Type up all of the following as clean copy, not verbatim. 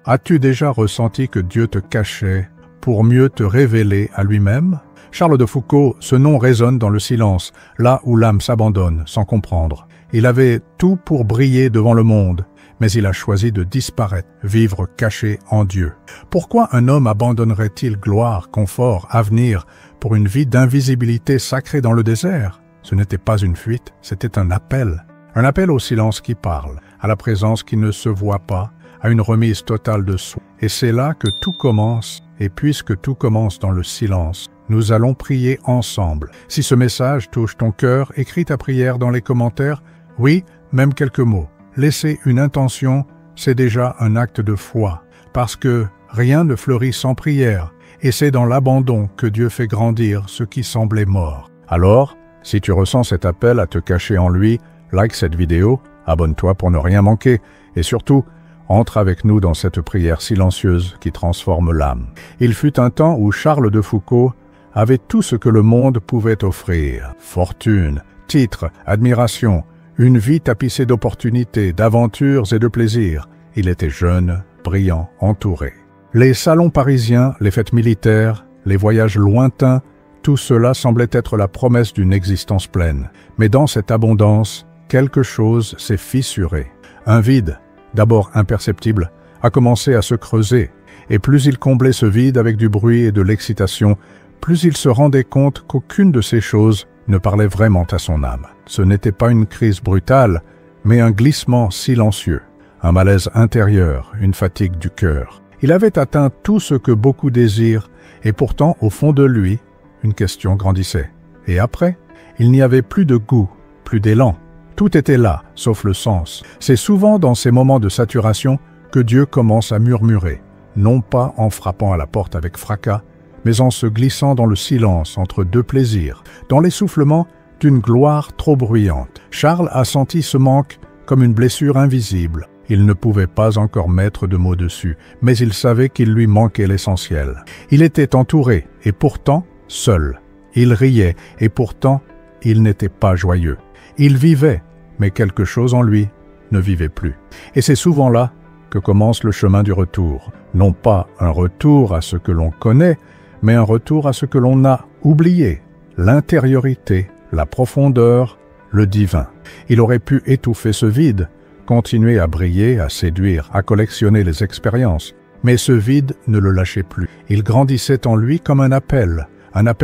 As-tu déjà ressenti que Dieu te cachait pour mieux te révéler à lui-même? Charles de Foucault, ce nom résonne dans le silence, là où l'âme s'abandonne, sans comprendre. Il avait tout pour briller devant le monde, mais il a choisi de disparaître, vivre caché en Dieu. Pourquoi un homme abandonnerait-il gloire, confort, avenir, pour une vie d'invisibilité sacrée dans le désert? Ce n'était pas une fuite, c'était un appel au silence qui parle, à la présence qui ne se voit pas, à une remise totale de soi. Et c'est là que tout commence, et puisque tout commence dans le silence, nous allons prier ensemble. Si ce message touche ton cœur, écris ta prière dans les commentaires. Oui, même quelques mots. Laisser une intention, c'est déjà un acte de foi, parce que rien ne fleurit sans prière, et c'est dans l'abandon que Dieu fait grandir ce qui semblait mort. Alors, si tu ressens cet appel à te cacher en lui, like cette vidéo, abonne-toi pour ne rien manquer, et surtout, entre avec nous dans cette prière silencieuse qui transforme l'âme. Il fut un temps où Charles de Foucault avait tout ce que le monde pouvait offrir. Fortune, titres, admiration, une vie tapissée d'opportunités, d'aventures et de plaisirs. Il était jeune, brillant, entouré. Les salons parisiens, les fêtes militaires, les voyages lointains, tout cela semblait être la promesse d'une existence pleine. Mais dans cette abondance, quelque chose s'est fissuré. Un vide, d'abord imperceptible, a commencé à se creuser. Et plus il comblait ce vide avec du bruit et de l'excitation, plus il se rendait compte qu'aucune de ces choses ne parlait vraiment à son âme. Ce n'était pas une crise brutale, mais un glissement silencieux, un malaise intérieur, une fatigue du cœur. Il avait atteint tout ce que beaucoup désirent, et pourtant, au fond de lui, une question grandissait. Et après, il n'y avait plus de goût, plus d'élan. Tout était là, sauf le sens. C'est souvent dans ces moments de saturation que Dieu commence à murmurer, non pas en frappant à la porte avec fracas, mais en se glissant dans le silence entre deux plaisirs, dans l'essoufflement d'une gloire trop bruyante. Charles a senti ce manque comme une blessure invisible. Il ne pouvait pas encore mettre de mots dessus, mais il savait qu'il lui manquait l'essentiel. Il était entouré, et pourtant seul. Il riait, et pourtant il n'était pas joyeux. Il vivait, mais quelque chose en lui ne vivait plus. Et c'est souvent là que commence le chemin du retour. Non pas un retour à ce que l'on connaît, mais un retour à ce que l'on a oublié, l'intériorité, la profondeur, le divin. Il aurait pu étouffer ce vide, continuer à briller, à séduire, à collectionner les expériences. Mais ce vide ne le lâchait plus. Il grandissait en lui comme un appel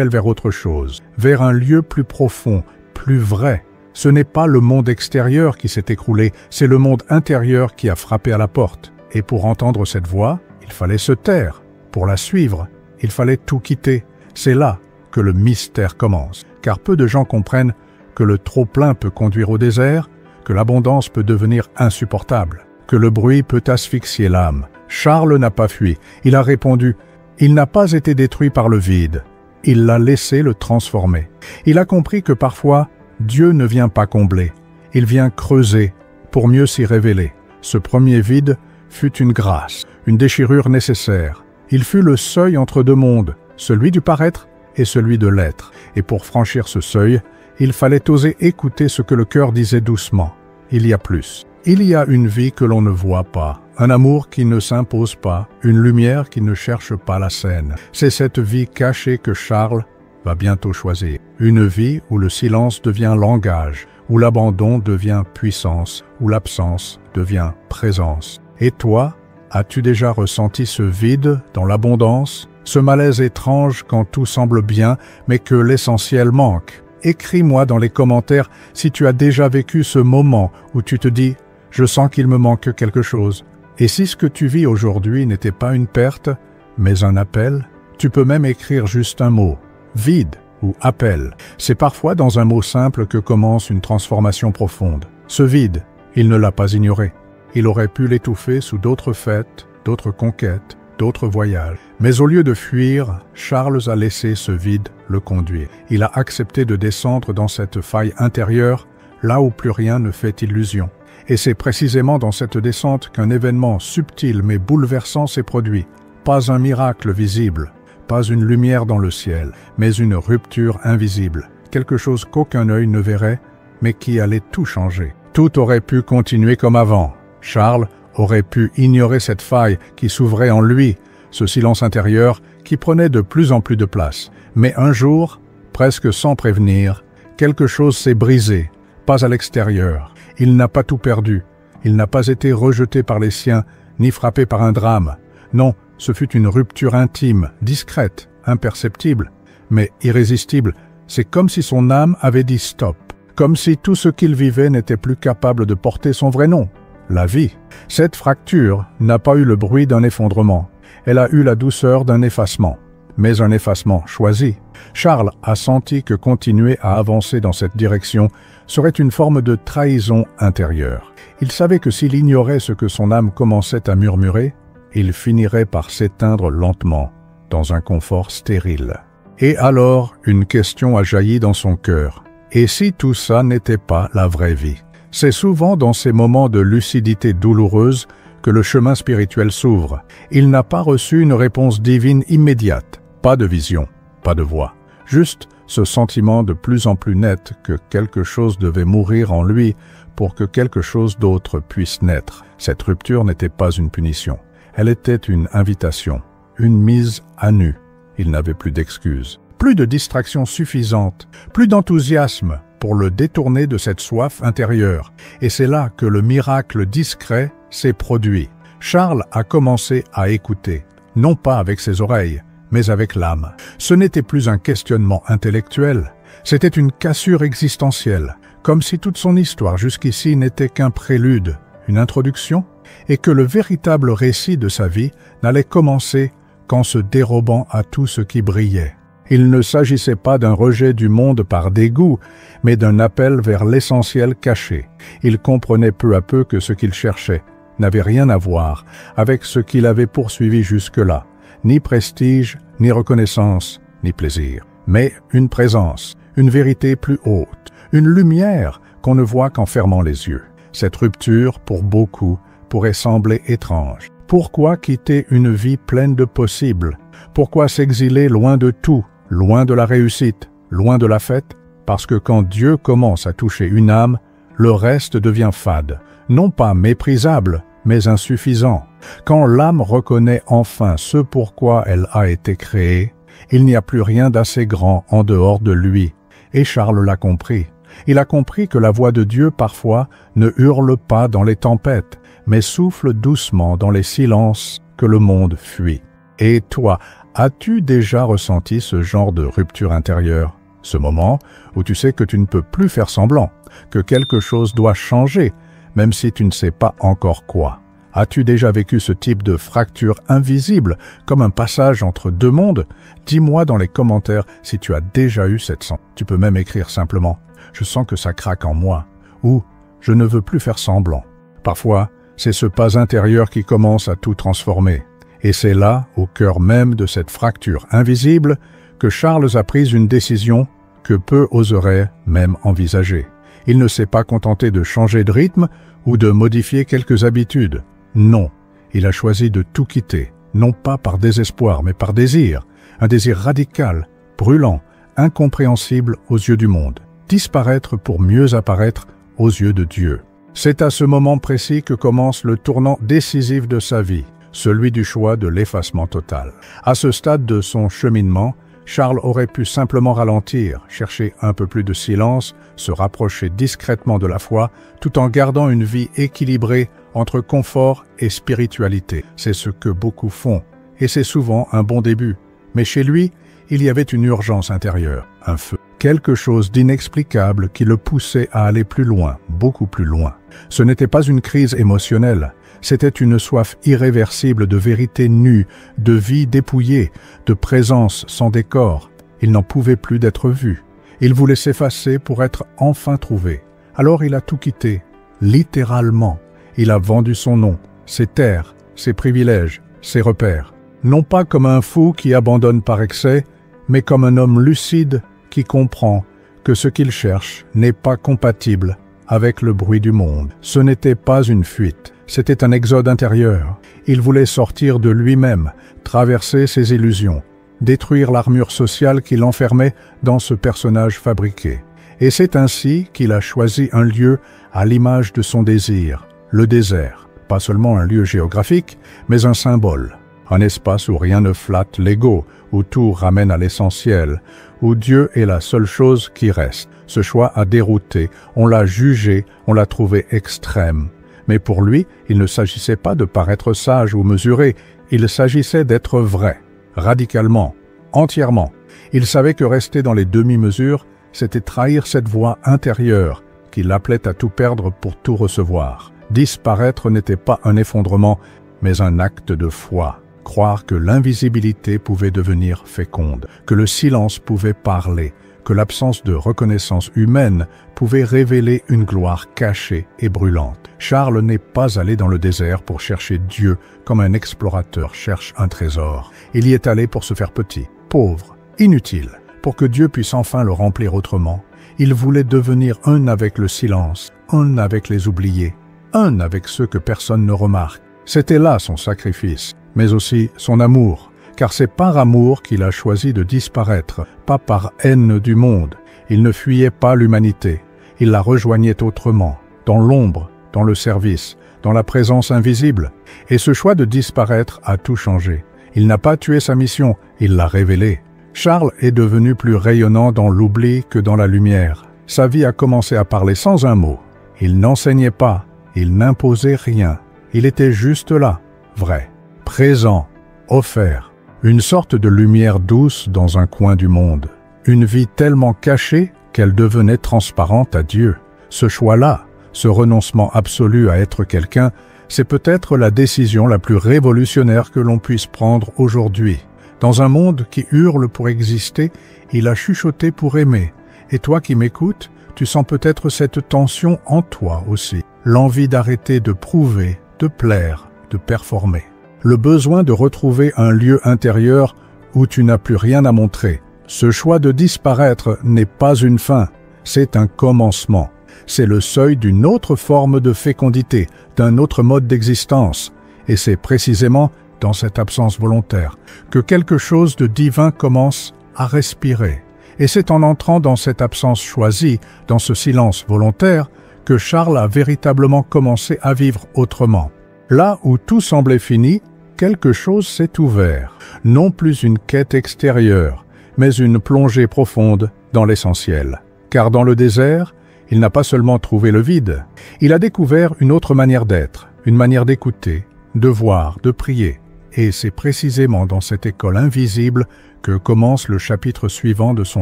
vers autre chose, vers un lieu plus profond, plus vrai. Ce n'est pas le monde extérieur qui s'est écroulé, c'est le monde intérieur qui a frappé à la porte. Et pour entendre cette voix, il fallait se taire. Pour la suivre, il fallait tout quitter. C'est là que le mystère commence, car peu de gens comprennent que le trop-plein peut conduire au désert, que l'abondance peut devenir insupportable, que le bruit peut asphyxier l'âme. Charles n'a pas fui, il a répondu « Il n'a pas été détruit par le vide, il l'a laissé le transformer. » Il a compris que parfois, Dieu ne vient pas combler, il vient creuser pour mieux s'y révéler. Ce premier vide fut une grâce, une déchirure nécessaire. Il fut le seuil entre deux mondes, celui du paraître et celui de l'être. Et pour franchir ce seuil, il fallait oser écouter ce que le cœur disait doucement. Il y a plus. Il y a une vie que l'on ne voit pas, un amour qui ne s'impose pas, une lumière qui ne cherche pas la scène. C'est cette vie cachée que Charles va bientôt choisir. Une vie où le silence devient langage, où l'abandon devient puissance, où l'absence devient présence. Et toi, as-tu déjà ressenti ce vide dans l'abondance, ce malaise étrange quand tout semble bien, mais que l'essentiel manque? Écris-moi dans les commentaires si tu as déjà vécu ce moment où tu te dis « Je sens qu'il me manque quelque chose ». Et si ce que tu vis aujourd'hui n'était pas une perte, mais un appel, tu peux même écrire juste un mot, vide ou appel. C'est parfois dans un mot simple que commence une transformation profonde. Ce vide, il ne l'a pas ignoré. Il aurait pu l'étouffer sous d'autres fêtes, d'autres conquêtes, d'autres voyages. Mais au lieu de fuir, Charles a laissé ce vide le conduire. Il a accepté de descendre dans cette faille intérieure, là où plus rien ne fait illusion. Et c'est précisément dans cette descente qu'un événement subtil mais bouleversant s'est produit. Pas un miracle visible, pas une lumière dans le ciel, mais une rupture invisible. Quelque chose qu'aucun œil ne verrait, mais qui allait tout changer. Tout aurait pu continuer comme avant. Charles aurait pu ignorer cette faille qui s'ouvrait en lui, ce silence intérieur qui prenait de plus en plus de place. Mais un jour, presque sans prévenir, quelque chose s'est brisé, pas à l'extérieur. Il n'a pas tout perdu. Il n'a pas été rejeté par les siens, ni frappé par un drame. Non, ce fut une rupture intime, discrète, imperceptible, mais irrésistible. C'est comme si son âme avait dit stop, comme si tout ce qu'il vivait n'était plus capable de porter son vrai nom, la vie. Cette fracture n'a pas eu le bruit d'un effondrement. Elle a eu la douceur d'un effacement, mais un effacement choisi. Charles a senti que continuer à avancer dans cette direction serait une forme de trahison intérieure. Il savait que s'il ignorait ce que son âme commençait à murmurer, il finirait par s'éteindre lentement, dans un confort stérile. Et alors, une question a jailli dans son cœur. Et si tout ça n'était pas la vraie vie? C'est souvent dans ces moments de lucidité douloureuse que le chemin spirituel s'ouvre. Il n'a pas reçu une réponse divine immédiate, pas de vision, pas de voix. Juste ce sentiment de plus en plus net que quelque chose devait mourir en lui pour que quelque chose d'autre puisse naître. Cette rupture n'était pas une punition. Elle était une invitation, une mise à nu. Il n'avait plus d'excuses, plus de distraction suffisante, plus d'enthousiasme pour le détourner de cette soif intérieure. Et c'est là que le miracle discret s'est produit. Charles a commencé à écouter, non pas avec ses oreilles, mais avec l'âme. Ce n'était plus un questionnement intellectuel, c'était une cassure existentielle, comme si toute son histoire jusqu'ici n'était qu'un prélude, une introduction, et que le véritable récit de sa vie n'allait commencer qu'en se dérobant à tout ce qui brillait. Il ne s'agissait pas d'un rejet du monde par dégoût, mais d'un appel vers l'essentiel caché. Il comprenait peu à peu que ce qu'il cherchait n'avait rien à voir avec ce qu'il avait poursuivi jusque-là, ni prestige, ni reconnaissance, ni plaisir, mais une présence, une vérité plus haute, une lumière qu'on ne voit qu'en fermant les yeux. Cette rupture, pour beaucoup, pourrait sembler étrange. Pourquoi quitter une vie pleine de possibles? Pourquoi s'exiler loin de tout, loin de la réussite, loin de la fête? Parce que quand Dieu commence à toucher une âme, le reste devient fade, non pas méprisable, mais insuffisant. Quand l'âme reconnaît enfin ce pourquoi elle a été créée, il n'y a plus rien d'assez grand en dehors de lui. Et Charles l'a compris. Il a compris que la voix de Dieu, parfois, ne hurle pas dans les tempêtes, mais souffle doucement dans les silences que le monde fuit. Et toi, as-tu déjà ressenti ce genre de rupture intérieure? Ce moment où tu sais que tu ne peux plus faire semblant, que quelque chose doit changer, même si tu ne sais pas encore quoi. As-tu déjà vécu ce type de fracture invisible, comme un passage entre deux mondes? Dis-moi dans les commentaires si tu as déjà eu cette sensation. Tu peux même écrire simplement « Je sens que ça craque en moi » ou « Je ne veux plus faire semblant ». Parfois, c'est ce pas intérieur qui commence à tout transformer. Et c'est là, au cœur même de cette fracture invisible, que Charles a pris une décision que peu oseraient même envisager. Il ne s'est pas contenté de changer de rythme ou de modifier quelques habitudes. Non, il a choisi de tout quitter, non pas par désespoir, mais par désir, un désir radical, brûlant, incompréhensible aux yeux du monde, disparaître pour mieux apparaître aux yeux de Dieu. C'est à ce moment précis que commence le tournant décisif de sa vie, celui du choix de l'effacement total. À ce stade de son cheminement, Charles aurait pu simplement ralentir, chercher un peu plus de silence, se rapprocher discrètement de la foi, tout en gardant une vie équilibrée entre confort et spiritualité. C'est ce que beaucoup font, et c'est souvent un bon début. Mais chez lui, il y avait une urgence intérieure, un feu, quelque chose d'inexplicable qui le poussait à aller plus loin, beaucoup plus loin. Ce n'était pas une crise émotionnelle, c'était une soif irréversible de vérité nue, de vie dépouillée, de présence sans décor. Il n'en pouvait plus d'être vu. Il voulait s'effacer pour être enfin trouvé. Alors il a tout quitté, littéralement. Il a vendu son nom, ses terres, ses privilèges, ses repères. Non pas comme un fou qui abandonne par excès, mais comme un homme lucide qui comprend que ce qu'il cherche n'est pas compatible avec le bruit du monde. Ce n'était pas une fuite, c'était un exode intérieur. Il voulait sortir de lui-même, traverser ses illusions, détruire l'armure sociale qui l'enfermait dans ce personnage fabriqué. Et c'est ainsi qu'il a choisi un lieu à l'image de son désir, le désert. pas seulement un lieu géographique, mais un symbole. Un espace où rien ne flatte l'ego, où tout ramène à l'essentiel, où Dieu est la seule chose qui reste. Ce choix a dérouté, on l'a jugé, on l'a trouvé extrême. Mais pour lui, il ne s'agissait pas de paraître sage ou mesuré, il s'agissait d'être vrai, radicalement, entièrement. Il savait que rester dans les demi-mesures, c'était trahir cette voix intérieure qui l'appelait à tout perdre pour tout recevoir. Disparaître n'était pas un effondrement, mais un acte de foi. Croire que l'invisibilité pouvait devenir féconde, que le silence pouvait parler, que l'absence de reconnaissance humaine pouvait révéler une gloire cachée et brûlante. Charles n'est pas allé dans le désert pour chercher Dieu comme un explorateur cherche un trésor. Il y est allé pour se faire petit, pauvre, inutile, pour que Dieu puisse enfin le remplir autrement. Il voulait devenir un avec le silence, un avec les oubliés, un avec ceux que personne ne remarque. C'était là son sacrifice, mais aussi son amour, car c'est par amour qu'il a choisi de disparaître, pas par haine du monde. Il ne fuyait pas l'humanité, il la rejoignait autrement, dans l'ombre, dans le service, dans la présence invisible. Et ce choix de disparaître a tout changé. Il n'a pas tué sa mission, il l'a révélée. Charles est devenu plus rayonnant dans l'oubli que dans la lumière. Sa vie a commencé à parler sans un mot. Il n'enseignait pas, il n'imposait rien. Il était juste là, vrai, présent, offert. Une sorte de lumière douce dans un coin du monde. Une vie tellement cachée qu'elle devenait transparente à Dieu. Ce choix-là, ce renoncement absolu à être quelqu'un, c'est peut-être la décision la plus révolutionnaire que l'on puisse prendre aujourd'hui. Dans un monde qui hurle pour exister, il a chuchoté pour aimer. Et toi qui m'écoutes, tu sens peut-être cette tension en toi aussi. L'envie d'arrêter de prouver, de plaire, de performer. Le besoin de retrouver un lieu intérieur où tu n'as plus rien à montrer. Ce choix de disparaître n'est pas une fin, c'est un commencement. C'est le seuil d'une autre forme de fécondité, d'un autre mode d'existence. Et c'est précisément dans cette absence volontaire que quelque chose de divin commence à respirer. Et c'est en entrant dans cette absence choisie, dans ce silence volontaire, que Charles a véritablement commencé à vivre autrement. Là où tout semblait fini, quelque chose s'est ouvert. Non plus une quête extérieure, mais une plongée profonde dans l'essentiel. Car dans le désert, il n'a pas seulement trouvé le vide, il a découvert une autre manière d'être, une manière d'écouter, de voir, de prier. Et c'est précisément dans cette école invisible que commence le chapitre suivant de son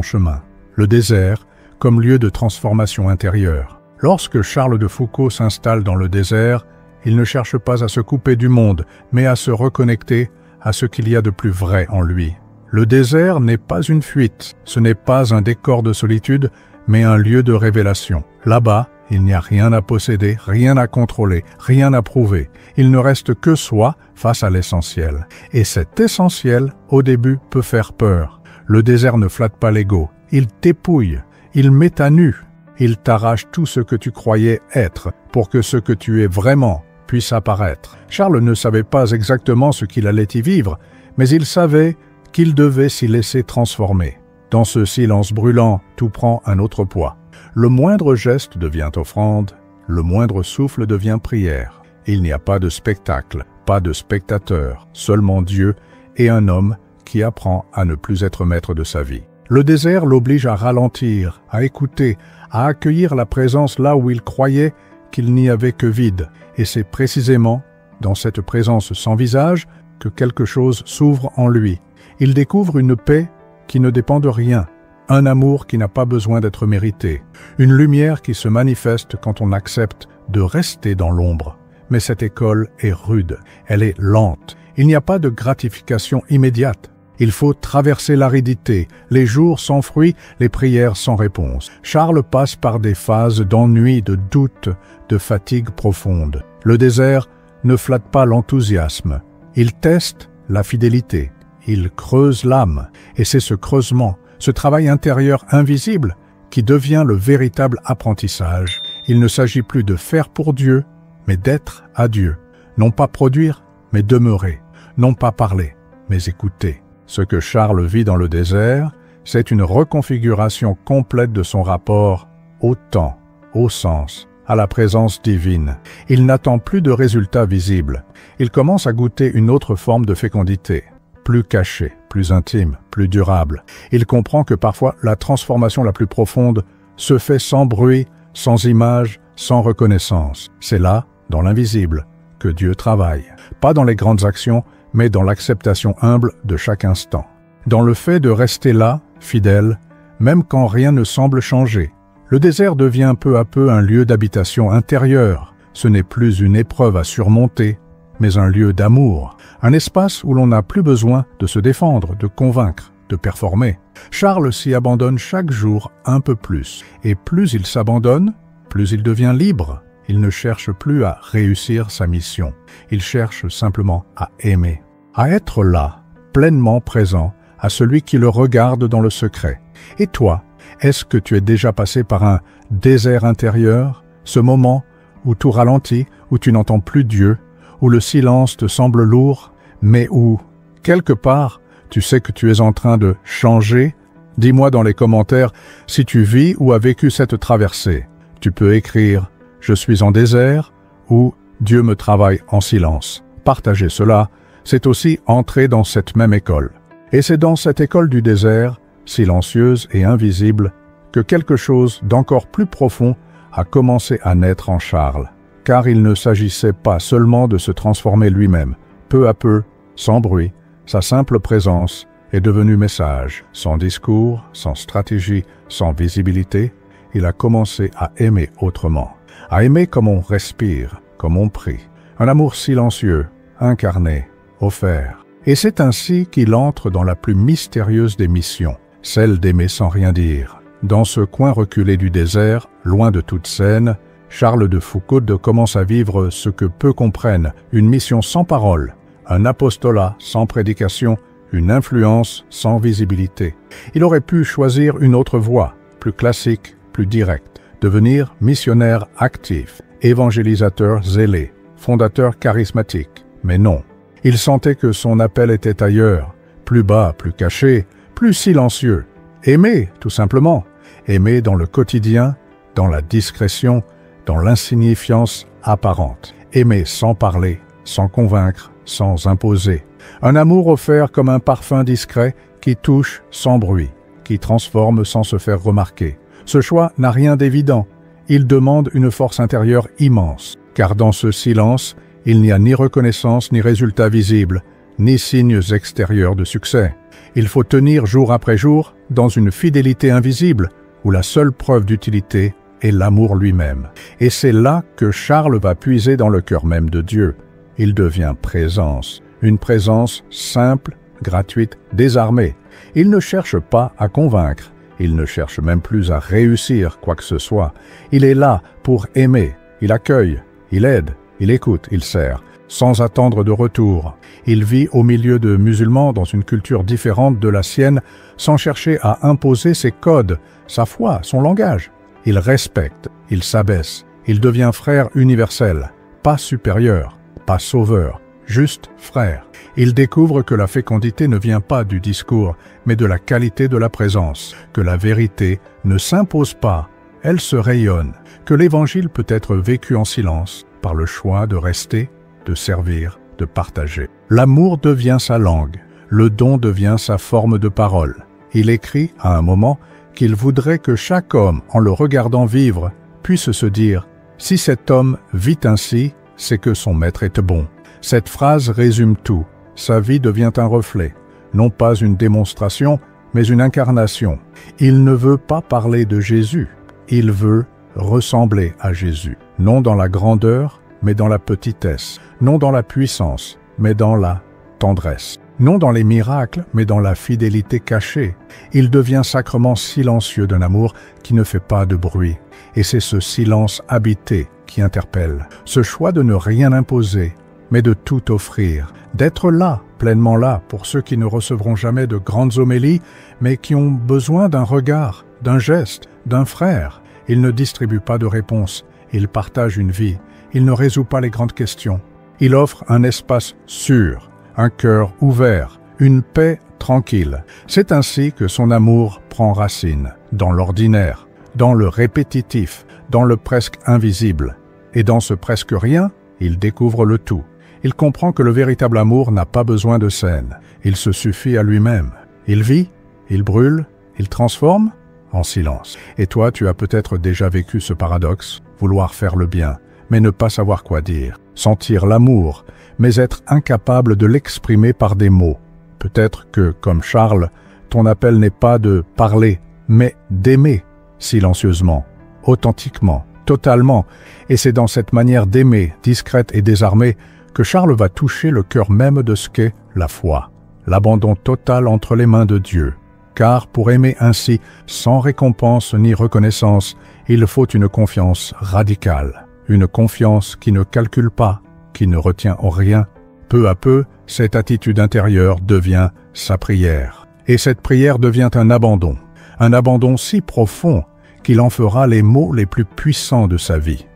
chemin. Le désert comme lieu de transformation intérieure. Lorsque Charles de Foucauld s'installe dans le désert, il ne cherche pas à se couper du monde, mais à se reconnecter à ce qu'il y a de plus vrai en lui. Le désert n'est pas une fuite, ce n'est pas un décor de solitude, mais un lieu de révélation. Là-bas, il n'y a rien à posséder, rien à contrôler, rien à prouver. Il ne reste que soi face à l'essentiel. Et cet essentiel, au début, peut faire peur. Le désert ne flatte pas l'ego, il t'épouille, il met à nu, il t'arrache tout ce que tu croyais être pour que ce que tu es vraiment puisse apparaître. Charles ne savait pas exactement ce qu'il allait y vivre, mais il savait qu'il devait s'y laisser transformer. Dans ce silence brûlant, tout prend un autre poids. Le moindre geste devient offrande, le moindre souffle devient prière. Il n'y a pas de spectacle, pas de spectateur, seulement Dieu et un homme qui apprend à ne plus être maître de sa vie. Le désert l'oblige à ralentir, à écouter, à accueillir la présence là où il croyait qu'il n'y avait que vide. Et c'est précisément dans cette présence sans visage que quelque chose s'ouvre en lui. Il découvre une paix qui ne dépend de rien, un amour qui n'a pas besoin d'être mérité, une lumière qui se manifeste quand on accepte de rester dans l'ombre. Mais cette école est rude, elle est lente. Il n'y a pas de gratification immédiate. Il faut traverser l'aridité, les jours sans fruits, les prières sans réponse. Charles passe par des phases d'ennui, de doute, de fatigue profonde. Le désert ne flatte pas l'enthousiasme. Il teste la fidélité. Il creuse l'âme. Et c'est ce creusement, ce travail intérieur invisible, qui devient le véritable apprentissage. Il ne s'agit plus de faire pour Dieu, mais d'être à Dieu. Non pas produire, mais demeurer. Non pas parler, mais écouter. Ce que Charles vit dans le désert, c'est une reconfiguration complète de son rapport au temps, au sens, à la présence divine. Il n'attend plus de résultats visibles. Il commence à goûter une autre forme de fécondité, plus cachée, plus intime, plus durable. Il comprend que parfois la transformation la plus profonde se fait sans bruit, sans image, sans reconnaissance. C'est là, dans l'invisible, que Dieu travaille. Pas dans les grandes actions, mais dans l'acceptation humble de chaque instant. Dans le fait de rester là, fidèle, même quand rien ne semble changer. Le désert devient peu à peu un lieu d'habitation intérieure. Ce n'est plus une épreuve à surmonter, mais un lieu d'amour. Un espace où l'on n'a plus besoin de se défendre, de convaincre, de performer. Charles s'y abandonne chaque jour un peu plus. Et plus il s'abandonne, plus il devient libre. Il ne cherche plus à réussir sa mission. Il cherche simplement à aimer. À être là, pleinement présent, à celui qui le regarde dans le secret. Et toi, est-ce que tu es déjà passé par un désert intérieur, ce moment où tout ralentit, où tu n'entends plus Dieu, où le silence te semble lourd, mais où, quelque part, tu sais que tu es en train de changer? Dis-moi dans les commentaires si tu vis ou as vécu cette traversée. Tu peux écrire « Je suis en désert » ou « Dieu me travaille en silence ». Partager cela, c'est aussi entrer dans cette même école. Et c'est dans cette école du désert, silencieuse et invisible, que quelque chose d'encore plus profond a commencé à naître en Charles. Car il ne s'agissait pas seulement de se transformer lui-même. Peu à peu, sans bruit, sa simple présence est devenue message. Sans discours, sans stratégie, sans visibilité, il a commencé à aimer autrement. À aimer comme on respire, comme on prie. Un amour silencieux, incarné, offert. Et c'est ainsi qu'il entre dans la plus mystérieuse des missions, celle d'aimer sans rien dire. Dans ce coin reculé du désert, loin de toute scène, Charles de Foucauld commence à vivre ce que peu comprennent, une mission sans parole, un apostolat sans prédication, une influence sans visibilité. Il aurait pu choisir une autre voie, plus classique, plus directe, devenir missionnaire actif, évangélisateur zélé, fondateur charismatique. Mais non, il sentait que son appel était ailleurs, plus bas, plus caché, plus silencieux. Aimer, tout simplement. Aimer dans le quotidien, dans la discrétion, dans l'insignifiance apparente. Aimer sans parler, sans convaincre, sans imposer. Un amour offert comme un parfum discret qui touche sans bruit, qui transforme sans se faire remarquer. Ce choix n'a rien d'évident. Il demande une force intérieure immense, car dans ce silence, il n'y a ni reconnaissance, ni résultat visible, ni signes extérieurs de succès. Il faut tenir jour après jour dans une fidélité invisible, où la seule preuve d'utilité est l'amour lui-même. Et c'est là que Charles va puiser dans le cœur même de Dieu. Il devient présence, une présence simple, gratuite, désarmée. Il ne cherche pas à convaincre, il ne cherche même plus à réussir quoi que ce soit. Il est là pour aimer, il accueille, il aide, il écoute, il sert, sans attendre de retour. Il vit au milieu de musulmans dans une culture différente de la sienne, sans chercher à imposer ses codes, sa foi, son langage. Il respecte, il s'abaisse, il devient frère universel, pas supérieur, pas sauveur, juste frère. Il découvre que la fécondité ne vient pas du discours, mais de la qualité de la présence, que la vérité ne s'impose pas, elle se rayonne, que l'évangile peut être vécu en silence, par le choix de rester, de servir, de partager. L'amour devient sa langue, le don devient sa forme de parole. Il écrit, à un moment, qu'il voudrait que chaque homme, en le regardant vivre, puisse se dire « Si cet homme vit ainsi, c'est que son maître est bon ». Cette phrase résume tout. Sa vie devient un reflet, non pas une démonstration, mais une incarnation. Il ne veut pas parler de Jésus, il veut ressembler à Jésus. Non dans la grandeur, mais dans la petitesse. Non dans la puissance, mais dans la tendresse. Non dans les miracles, mais dans la fidélité cachée. Il devient sacrement silencieux d'un amour qui ne fait pas de bruit. Et c'est ce silence habité qui interpelle. Ce choix de ne rien imposer, mais de tout offrir. D'être là, pleinement là, pour ceux qui ne recevront jamais de grandes homélies, mais qui ont besoin d'un regard, d'un geste, d'un frère. Il ne distribue pas de réponses. Il partage une vie. Il ne résout pas les grandes questions. Il offre un espace sûr, un cœur ouvert, une paix tranquille. C'est ainsi que son amour prend racine, dans l'ordinaire, dans le répétitif, dans le presque invisible. Et dans ce presque rien, il découvre le tout. Il comprend que le véritable amour n'a pas besoin de scène. Il se suffit à lui-même. Il vit, il brûle, il transforme en silence. Et toi, tu as peut-être déjà vécu ce paradoxe, vouloir faire le bien, mais ne pas savoir quoi dire, sentir l'amour, mais être incapable de l'exprimer par des mots. Peut-être que, comme Charles, ton appel n'est pas de parler, mais d'aimer silencieusement, authentiquement, totalement. Et c'est dans cette manière d'aimer, discrète et désarmée, que Charles va toucher le cœur même de ce qu'est la foi, l'abandon total entre les mains de Dieu. Car pour aimer ainsi, sans récompense ni reconnaissance, il faut une confiance radicale, une confiance qui ne calcule pas, qui ne retient en rien. Peu à peu, cette attitude intérieure devient sa prière. Et cette prière devient un abandon si profond qu'il en fera les mots les plus puissants de sa vie.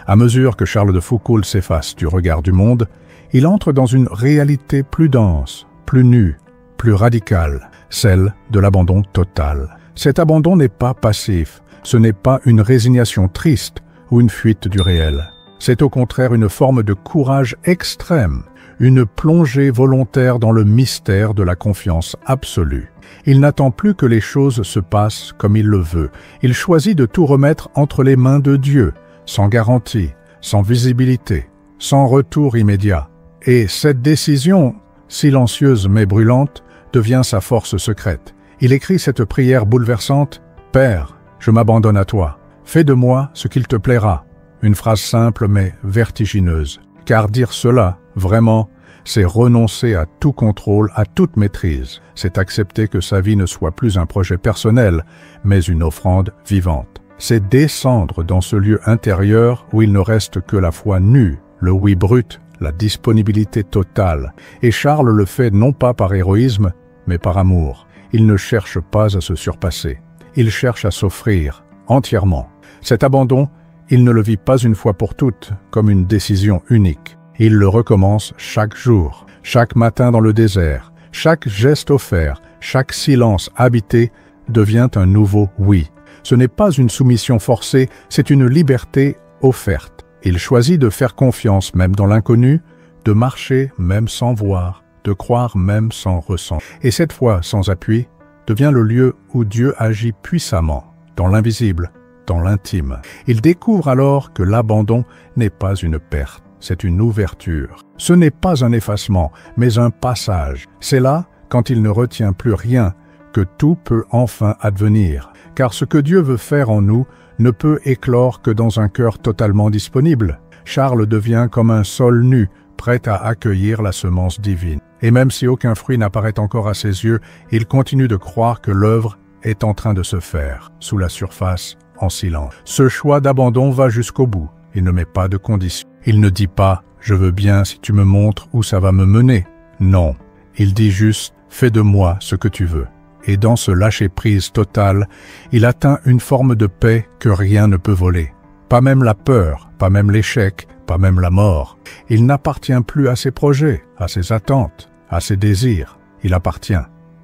À mesure que Charles de Foucauld s'efface du regard du monde, il entre dans une réalité plus dense, plus nue, plus radicale, celle de l'abandon total. Cet abandon n'est pas passif, ce n'est pas une résignation triste ou une fuite du réel. C'est au contraire une forme de courage extrême, une plongée volontaire dans le mystère de la confiance absolue. Il n'attend plus que les choses se passent comme il le veut. Il choisit de tout remettre entre les mains de Dieu, sans garantie, sans visibilité, sans retour immédiat. Et cette décision, silencieuse mais brûlante, devient sa force secrète. Il écrit cette prière bouleversante « Père, je m'abandonne à toi. Fais de moi ce qu'il te plaira. » Une phrase simple mais vertigineuse. Car dire cela, vraiment, c'est renoncer à tout contrôle, à toute maîtrise. C'est accepter que sa vie ne soit plus un projet personnel, mais une offrande vivante. C'est descendre dans ce lieu intérieur où il ne reste que la foi nue, le oui brut, la disponibilité totale. Et Charles le fait non pas par héroïsme, mais par amour. Il ne cherche pas à se surpasser. Il cherche à s'offrir entièrement. Cet abandon, il ne le vit pas une fois pour toutes, comme une décision unique. Il le recommence chaque jour, chaque matin dans le désert. Chaque geste offert, chaque silence habité devient un nouveau oui. Ce n'est pas une soumission forcée, c'est une liberté offerte. Il choisit de faire confiance même dans l'inconnu, de marcher même sans voir, de croire même sans ressentir. Et cette foi sans appui devient le lieu où Dieu agit puissamment, dans l'invisible, dans l'intime. Il découvre alors que l'abandon n'est pas une perte, c'est une ouverture. Ce n'est pas un effacement, mais un passage. C'est là, quand il ne retient plus rien, que tout peut enfin advenir. Car ce que Dieu veut faire en nous ne peut éclore que dans un cœur totalement disponible. Charles devient comme un sol nu, prêt à accueillir la semence divine. Et même si aucun fruit n'apparaît encore à ses yeux, il continue de croire que l'œuvre est en train de se faire, sous la surface, en silence. Ce choix d'abandon va jusqu'au bout. Il ne met pas de conditions. Il ne dit pas « je veux bien si tu me montres où ça va me mener ». Non, il dit juste « fais de moi ce que tu veux ». Et dans ce lâcher-prise total, il atteint une forme de paix que rien ne peut voler. Pas même la peur, pas même l'échec, pas même la mort. Il n'appartient plus à ses projets, à ses attentes, à ses désirs. Il appartient.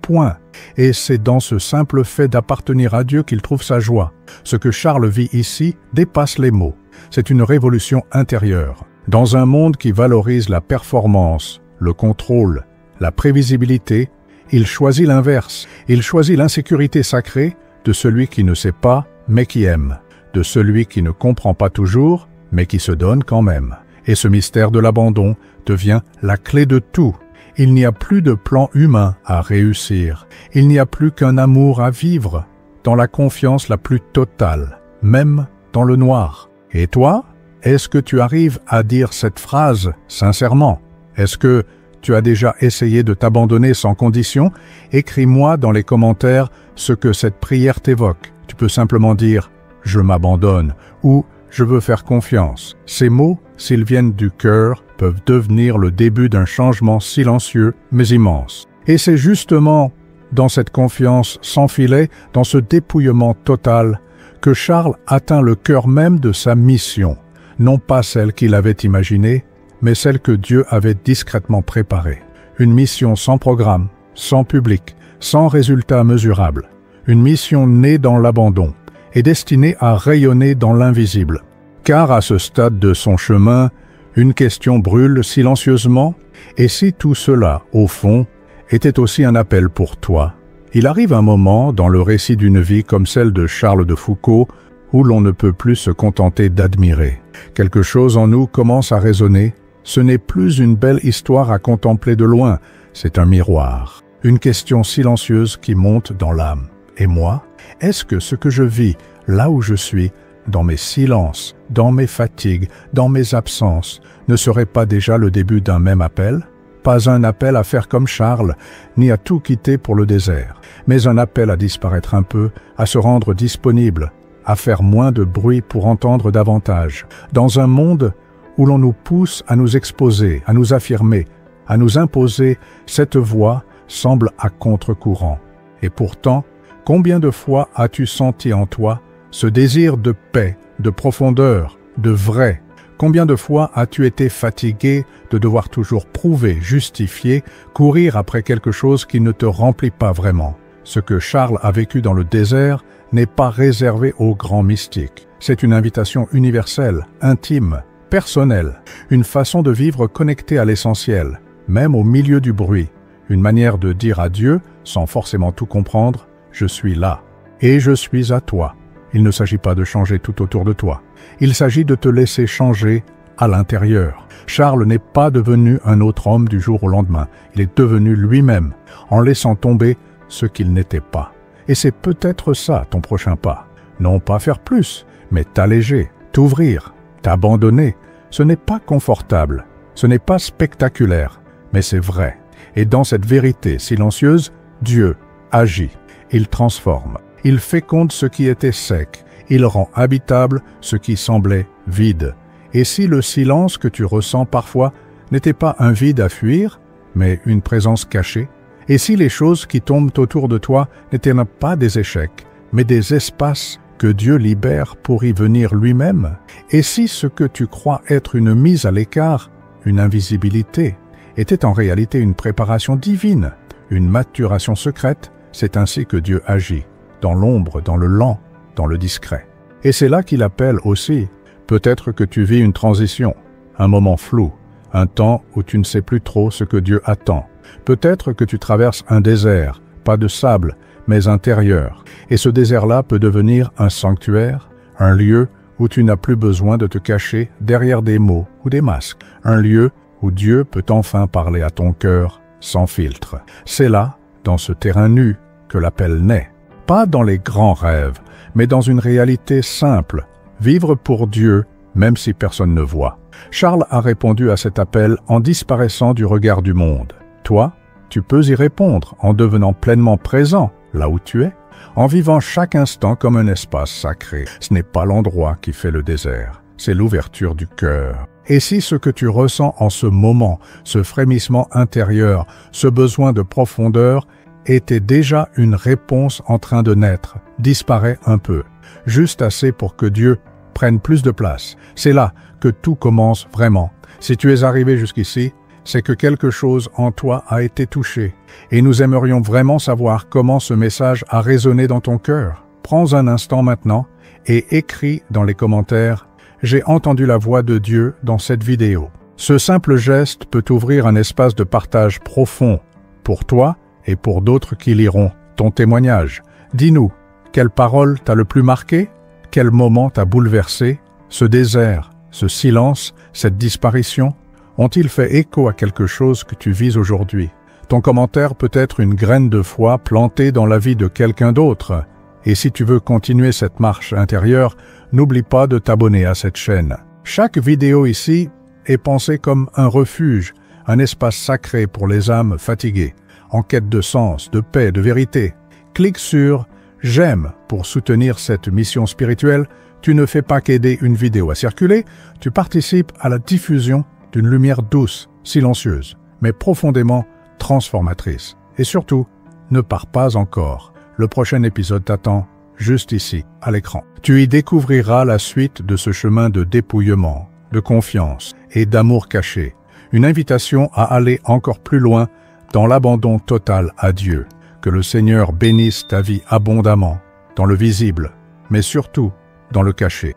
Point. Et c'est dans ce simple fait d'appartenir à Dieu qu'il trouve sa joie. Ce que Charles vit ici dépasse les mots. C'est une révolution intérieure. Dans un monde qui valorise la performance, le contrôle, la prévisibilité, il choisit l'inverse. Il choisit l'insécurité sacrée de celui qui ne sait pas, mais qui aime. De celui qui ne comprend pas toujours, mais qui se donne quand même. Et ce mystère de l'abandon devient la clé de tout. Il n'y a plus de plan humain à réussir. Il n'y a plus qu'un amour à vivre, dans la confiance la plus totale, même dans le noir. Et toi, est-ce que tu arrives à dire cette phrase sincèrement? Est-ce que tu as déjà essayé de t'abandonner sans condition? Écris-moi dans les commentaires ce que cette prière t'évoque. Tu peux simplement dire « je m'abandonne » ou « je veux faire confiance ». Ces mots, s'ils viennent du cœur, peuvent devenir le début d'un changement silencieux mais immense. Et c'est justement dans cette confiance sans filet, dans ce dépouillement total, que Charles atteint le cœur même de sa mission, non pas celle qu'il avait imaginée, mais celle que Dieu avait discrètement préparée. Une mission sans programme, sans public, sans résultat mesurable. Une mission née dans l'abandon est destiné à rayonner dans l'invisible. Car à ce stade de son chemin, une question brûle silencieusement, et si tout cela, au fond, était aussi un appel pour toi? Il arrive un moment dans le récit d'une vie comme celle de Charles de Foucault où l'on ne peut plus se contenter d'admirer. Quelque chose en nous commence à résonner. Ce n'est plus une belle histoire à contempler de loin, c'est un miroir. Une question silencieuse qui monte dans l'âme. Et moi, est-ce que ce que je vis, là où je suis, dans mes silences, dans mes fatigues, dans mes absences, ne serait pas déjà le début d'un même appel? Pas un appel à faire comme Charles, ni à tout quitter pour le désert, mais un appel à disparaître un peu, à se rendre disponible, à faire moins de bruit pour entendre davantage, dans un monde où l'on nous pousse à nous exposer, à nous affirmer, à nous imposer, cette voie semble à contre-courant. Et pourtant, combien de fois as-tu senti en toi ce désir de paix, de profondeur, de vrai? Combien de fois as-tu été fatigué de devoir toujours prouver, justifier, courir après quelque chose qui ne te remplit pas vraiment? Ce que Charles a vécu dans le désert n'est pas réservé aux grands mystiques. C'est une invitation universelle, intime, personnelle, une façon de vivre connectée à l'essentiel, même au milieu du bruit, une manière de dire à Dieu, sans forcément tout comprendre, « Je suis là, et je suis à toi ». Il ne s'agit pas de changer tout autour de toi. Il s'agit de te laisser changer à l'intérieur. Charles n'est pas devenu un autre homme du jour au lendemain. Il est devenu lui-même, en laissant tomber ce qu'il n'était pas. Et c'est peut-être ça ton prochain pas. Non pas faire plus, mais t'alléger, t'ouvrir, t'abandonner. Ce n'est pas confortable, ce n'est pas spectaculaire, mais c'est vrai. Et dans cette vérité silencieuse, Dieu agit. Il transforme. Il féconde ce qui était sec. Il rend habitable ce qui semblait vide. Et si le silence que tu ressens parfois n'était pas un vide à fuir, mais une présence cachée? Et si les choses qui tombent autour de toi n'étaient pas des échecs, mais des espaces que Dieu libère pour y venir lui-même? Et si ce que tu crois être une mise à l'écart, une invisibilité, était en réalité une préparation divine, une maturation secrète? C'est ainsi que Dieu agit, dans l'ombre, dans le lent, dans le discret. Et c'est là qu'il appelle aussi. Peut-être que tu vis une transition, un moment flou, un temps où tu ne sais plus trop ce que Dieu attend. Peut-être que tu traverses un désert, pas de sable, mais intérieur. Et ce désert-là peut devenir un sanctuaire, un lieu où tu n'as plus besoin de te cacher derrière des mots ou des masques. Un lieu où Dieu peut enfin parler à ton cœur sans filtre. C'est là, dans ce terrain nu, que l'appel naît. Pas dans les grands rêves, mais dans une réalité simple. Vivre pour Dieu, même si personne ne voit. Charles a répondu à cet appel en disparaissant du regard du monde. Toi, tu peux y répondre en devenant pleinement présent là où tu es, en vivant chaque instant comme un espace sacré. Ce n'est pas l'endroit qui fait le désert, c'est l'ouverture du cœur. Et si ce que tu ressens en ce moment, ce frémissement intérieur, ce besoin de profondeur, était déjà une réponse en train de naître, disparaît un peu, juste assez pour que Dieu prenne plus de place. C'est là que tout commence vraiment. Si tu es arrivé jusqu'ici, c'est que quelque chose en toi a été touché. Et nous aimerions vraiment savoir comment ce message a résonné dans ton cœur. Prends un instant maintenant et écris dans les commentaires « J'ai entendu la voix de Dieu dans cette vidéo ». Ce simple geste peut ouvrir un espace de partage profond pour toi et pour d'autres qui liront ton témoignage. Dis-nous, quelle parole t'a le plus marqué? Quel moment t'a bouleversé? Ce désert, ce silence, cette disparition, ont-ils fait écho à quelque chose que tu vis aujourd'hui? Ton commentaire peut être une graine de foi plantée dans la vie de quelqu'un d'autre. Et si tu veux continuer cette marche intérieure, n'oublie pas de t'abonner à cette chaîne. Chaque vidéo ici est pensée comme un refuge, un espace sacré pour les âmes fatiguées, en quête de sens, de paix, de vérité. Clique sur « J'aime » pour soutenir cette mission spirituelle. Tu ne fais pas qu'aider une vidéo à circuler, tu participes à la diffusion d'une lumière douce, silencieuse, mais profondément transformatrice. Et surtout, ne pars pas encore. Le prochain épisode t'attend juste ici, à l'écran. Tu y découvriras la suite de ce chemin de dépouillement, de confiance et d'amour caché. Une invitation à aller encore plus loin dans l'abandon total à Dieu. Que le Seigneur bénisse ta vie abondamment, dans le visible, mais surtout dans le cachet.